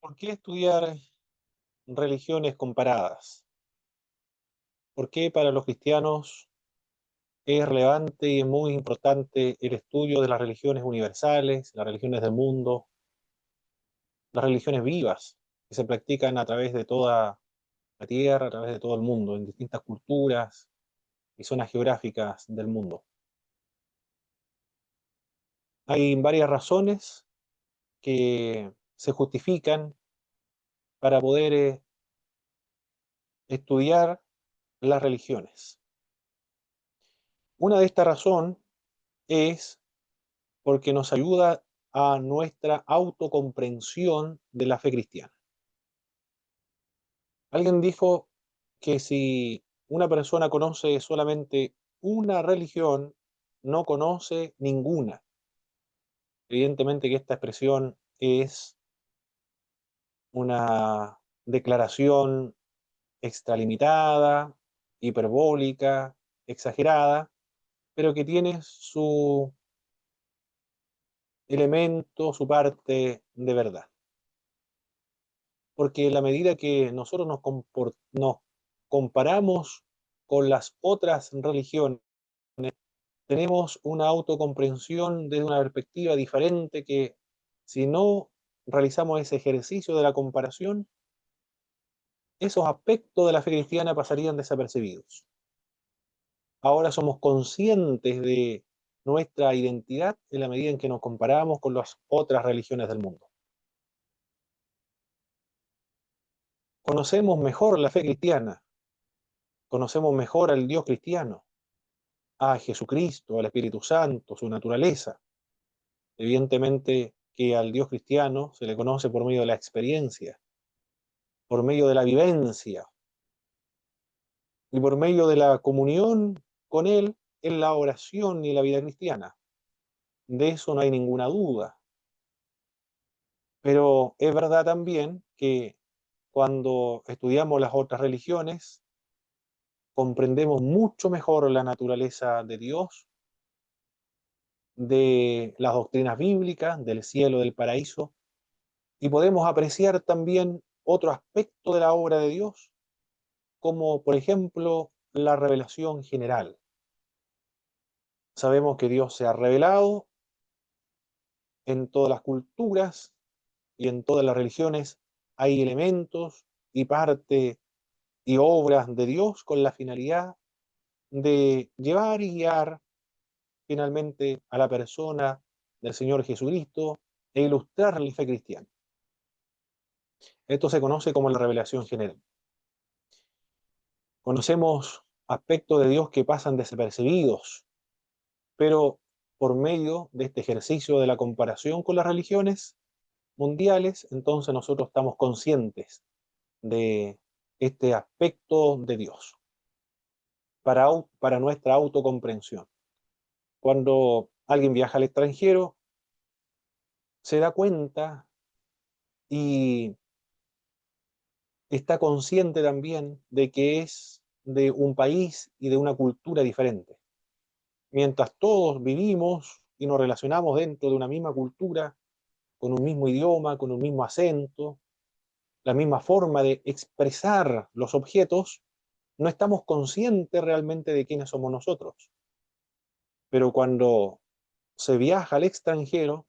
¿Por qué estudiar religiones comparadas? ¿Por qué para los cristianos es relevante y es muy importante el estudio de las religiones universales, las religiones del mundo, las religiones vivas que se practican a través de toda la tierra, a través de todo el mundo, en distintas culturas y zonas geográficas del mundo? Hay varias razones que se justifican para poder estudiar las religiones. Una de estas razones es porque nos ayuda a nuestra autocomprensión de la fe cristiana. Alguien dijo que si una persona conoce solamente una religión, no conoce ninguna. Evidentemente que esta expresión es una declaración extralimitada, hiperbólica, exagerada, pero que tiene su elemento, su parte de verdad. Porque en la medida que nosotros nos comparamos con las otras religiones, tenemos una autocomprensión desde una perspectiva diferente que si no realizamos ese ejercicio de la comparación, esos aspectos de la fe cristiana pasarían desapercibidos. Ahora somos conscientes de nuestra identidad en la medida en que nos comparamos con las otras religiones del mundo. Conocemos mejor la fe cristiana, conocemos mejor al Dios cristiano, a Jesucristo, al Espíritu Santo, su naturaleza. Evidentemente que al Dios cristiano se le conoce por medio de la experiencia, por medio de la vivencia y por medio de la comunión con Él en la oración y la vida cristiana. De eso no hay ninguna duda. Pero es verdad también que cuando estudiamos las otras religiones, comprendemos mucho mejor la naturaleza de Dios, de las doctrinas bíblicas, del cielo, del paraíso, y podemos apreciar también otro aspecto de la obra de Dios, como por ejemplo la revelación general. Sabemos que Dios se ha revelado en todas las culturas y en todas las religiones. Hay elementos y parte y obras de Dios con la finalidad de llevar y guiar finalmente a la persona del Señor Jesucristo e ilustrar la fe cristiana. Esto se conoce como la revelación general. Conocemos aspectos de Dios que pasan desapercibidos, pero por medio de este ejercicio de la comparación con las religiones mundiales, entonces nosotros estamos conscientes de este aspecto de Dios para nuestra autocomprensión. Cuando alguien viaja al extranjero, se da cuenta y está consciente también de que es de un país y de una cultura diferente. Mientras todos vivimos y nos relacionamos dentro de una misma cultura, con un mismo idioma, con un mismo acento, la misma forma de expresar los objetos, no estamos conscientes realmente de quiénes somos nosotros. Pero cuando se viaja al extranjero,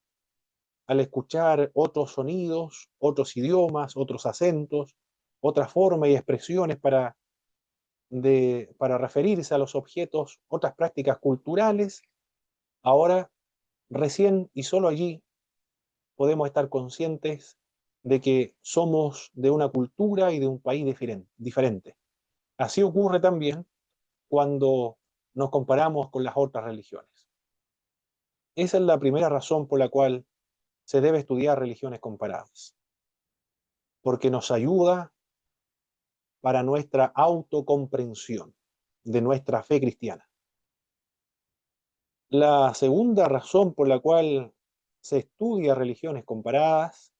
al escuchar otros sonidos, otros idiomas, otros acentos, otra forma y expresiones para referirse a los objetos, otras prácticas culturales, ahora recién y solo allí podemos estar conscientes de que somos de una cultura y de un país diferente. Así ocurre también cuando nos comparamos con las otras religiones. Esa es la primera razón por la cual se debe estudiar religiones comparadas, porque nos ayuda para nuestra autocomprensión de nuestra fe cristiana. La segunda razón por la cual se estudia religiones comparadas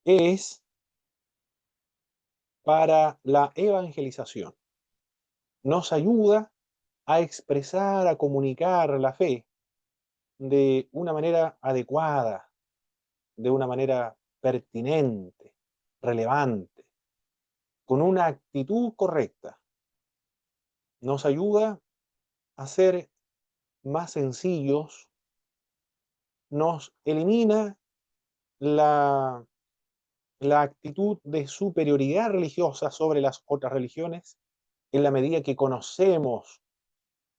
es para la evangelización. Nos ayuda a expresar, a comunicar la fe de una manera adecuada, de una manera pertinente, relevante, con una actitud correcta. Nos ayuda a ser más sencillos, nos elimina la, la actitud de superioridad religiosa sobre las otras religiones en la medida que conocemos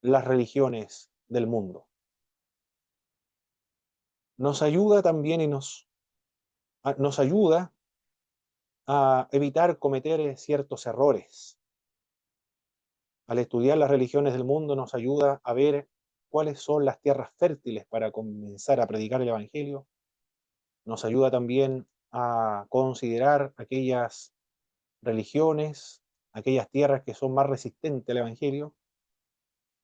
las religiones del mundo. Nos ayuda también y nos ayuda a evitar cometer ciertos errores. Al estudiar las religiones del mundo nos ayuda a ver cuáles son las tierras fértiles para comenzar a predicar el Evangelio. Nos ayuda también a considerar aquellas religiones, aquellas tierras que son más resistentes al Evangelio.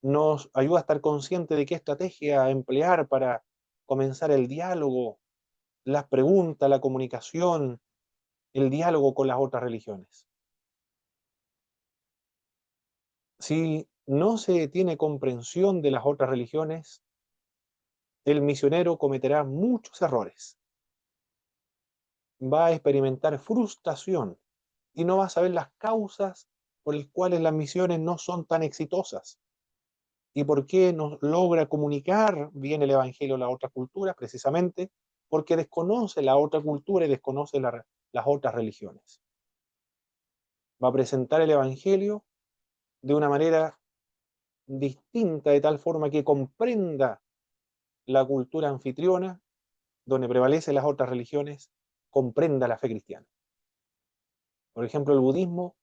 Nos ayuda a estar consciente de qué estrategia emplear para comenzar el diálogo, las preguntas, la comunicación, el diálogo con las otras religiones. Si no se tiene comprensión de las otras religiones, el misionero cometerá muchos errores, va a experimentar frustración y no va a saber las causas por las cuales las misiones no son tan exitosas y por qué no logra comunicar bien el Evangelio a la otra cultura, precisamente porque desconoce la otra cultura y desconoce las otras religiones. Va a presentar el Evangelio de una manera distinta, de tal forma que comprenda la cultura anfitriona, donde prevalecen las otras religiones, comprenda la fe cristiana. Por ejemplo, el budismo,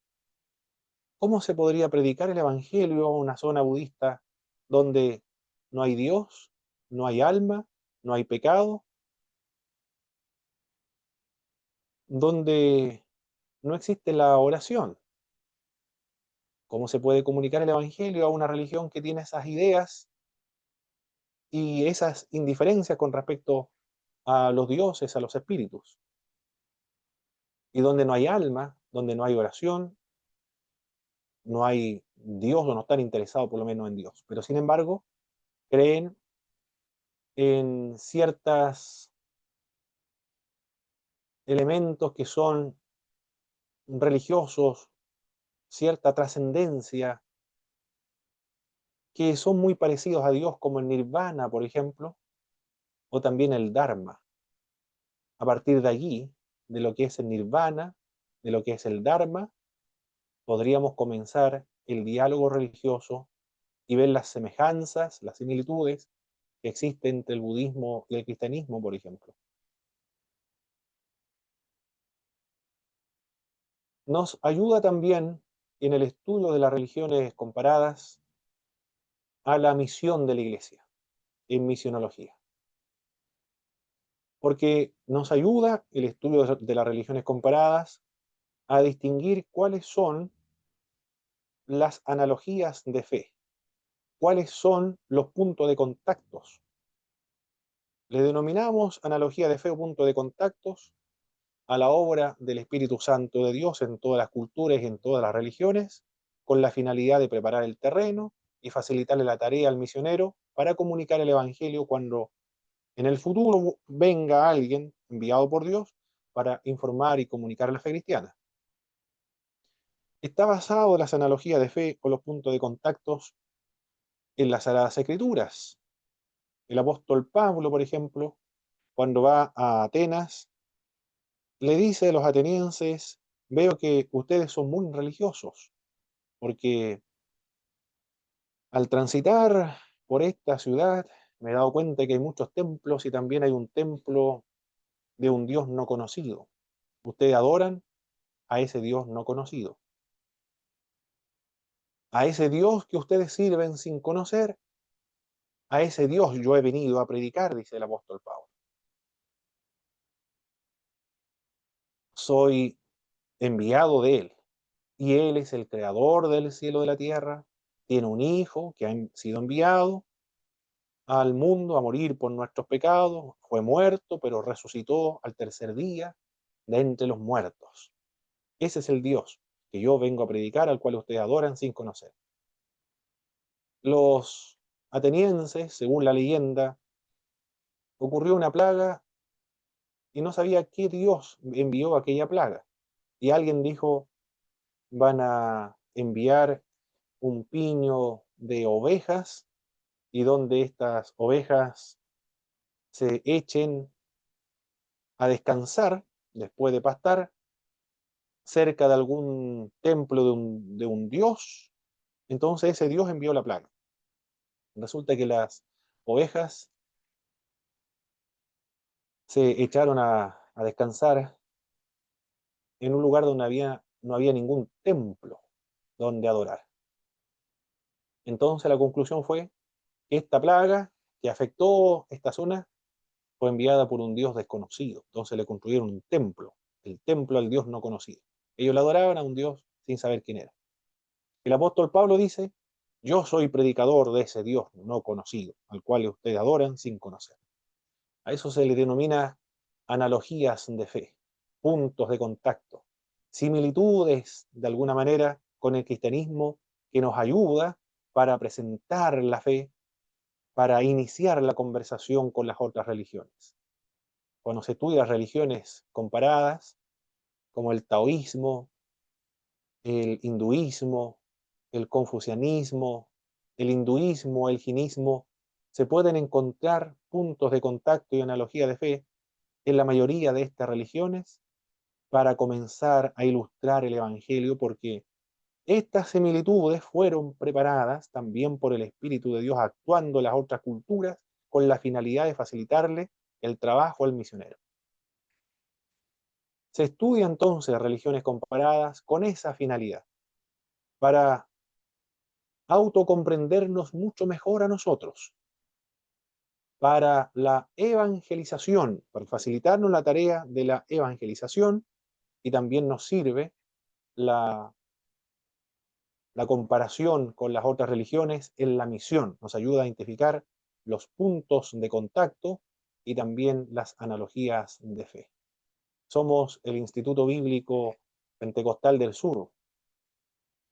¿cómo se podría predicar el Evangelio a una zona budista donde no hay Dios, no hay alma, no hay pecado, donde no existe la oración? ¿Cómo se puede comunicar el Evangelio a una religión que tiene esas ideas y esas indiferencias con respecto a los dioses, a los espíritus? Y donde no hay alma, donde no hay oración, no hay Dios o no están interesados por lo menos en Dios. Pero sin embargo, creen en ciertos elementos que son religiosos, cierta trascendencia, que son muy parecidos a Dios, como el nirvana, por ejemplo, o también el dharma. A partir de allí, de lo que es el nirvana, de lo que es el dharma, podríamos comenzar el diálogo religioso y ver las semejanzas, las similitudes que existen entre el budismo y el cristianismo, por ejemplo. Nos ayuda también en el estudio de las religiones comparadas a la misión de la Iglesia, en misionología, porque nos ayuda el estudio de las religiones comparadas a distinguir cuáles son las analogías de fe, cuáles son los puntos de contactos. Le denominamos analogía de fe o punto de contactos a la obra del Espíritu Santo de Dios en todas las culturas y en todas las religiones, con la finalidad de preparar el terreno y facilitarle la tarea al misionero para comunicar el Evangelio cuando en el futuro venga alguien enviado por Dios para informar y comunicar la fe cristiana. Está basado en las analogías de fe o los puntos de contactos en las Sagradas Escrituras. El apóstol Pablo, por ejemplo, cuando va a Atenas, le dice a los atenienses: veo que ustedes son muy religiosos, porque al transitar por esta ciudad me he dado cuenta que hay muchos templos y también hay un templo de un Dios no conocido. Ustedes adoran a ese Dios no conocido. A ese Dios que ustedes sirven sin conocer, a ese Dios yo he venido a predicar, dice el apóstol Pablo. Soy enviado de Él, y Él es el creador del cielo y de la tierra, tiene un hijo que ha sido enviado al mundo a morir por nuestros pecados, fue muerto, pero resucitó al tercer día de entre los muertos. Ese es el Dios que yo vengo a predicar, al cual ustedes adoran sin conocer. Los atenienses, según la leyenda, ocurrió una plaga y no sabía qué Dios envió aquella plaga. Y alguien dijo, van a enviar un piño de ovejas y donde estas ovejas se echen a descansar después de pastar cerca de algún templo de un dios, entonces ese dios envió la plaga. Resulta que las ovejas se echaron a descansar en un lugar donde no había ningún templo donde adorar. Entonces la conclusión fue que esta plaga que afectó esta zona fue enviada por un dios desconocido. Entonces le construyeron un templo, el templo al dios no conocido. Ellos le adoraban a un dios sin saber quién era. El apóstol Pablo dice, yo soy predicador de ese Dios no conocido, al cual ustedes adoran sin conocer. A eso se le denomina analogías de fe, puntos de contacto, similitudes de alguna manera con el cristianismo que nos ayuda para presentar la fe, para iniciar la conversación con las otras religiones. Cuando se estudia religiones comparadas, como el taoísmo, el hinduismo, el confucianismo, el hinduismo, el jinismo, se pueden encontrar puntos de contacto y analogía de fe en la mayoría de estas religiones para comenzar a ilustrar el Evangelio, porque estas similitudes fueron preparadas también por el Espíritu de Dios actuando en las otras culturas con la finalidad de facilitarle el trabajo al misionero. Se estudia entonces religiones comparadas con esa finalidad, para autocomprendernos mucho mejor a nosotros, para la evangelización, para facilitarnos la tarea de la evangelización, y también nos sirve la, la comparación con las otras religiones en la misión, nos ayuda a identificar los puntos de contacto y también las analogías de fe. Somos el Instituto Bíblico Pentecostal del Sur,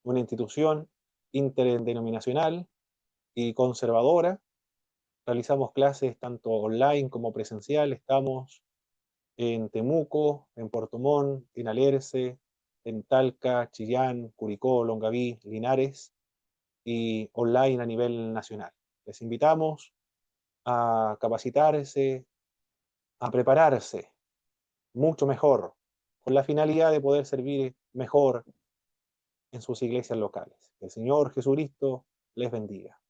una institución interdenominacional y conservadora. Realizamos clases tanto online como presencial. Estamos en Temuco, en Puerto Montt, en Alerce, en Talca, Chillán, Curicó, Longaví, Linares y online a nivel nacional. Les invitamos a capacitarse, a prepararse mucho mejor, con la finalidad de poder servir mejor en sus iglesias locales. Que el Señor Jesucristo les bendiga.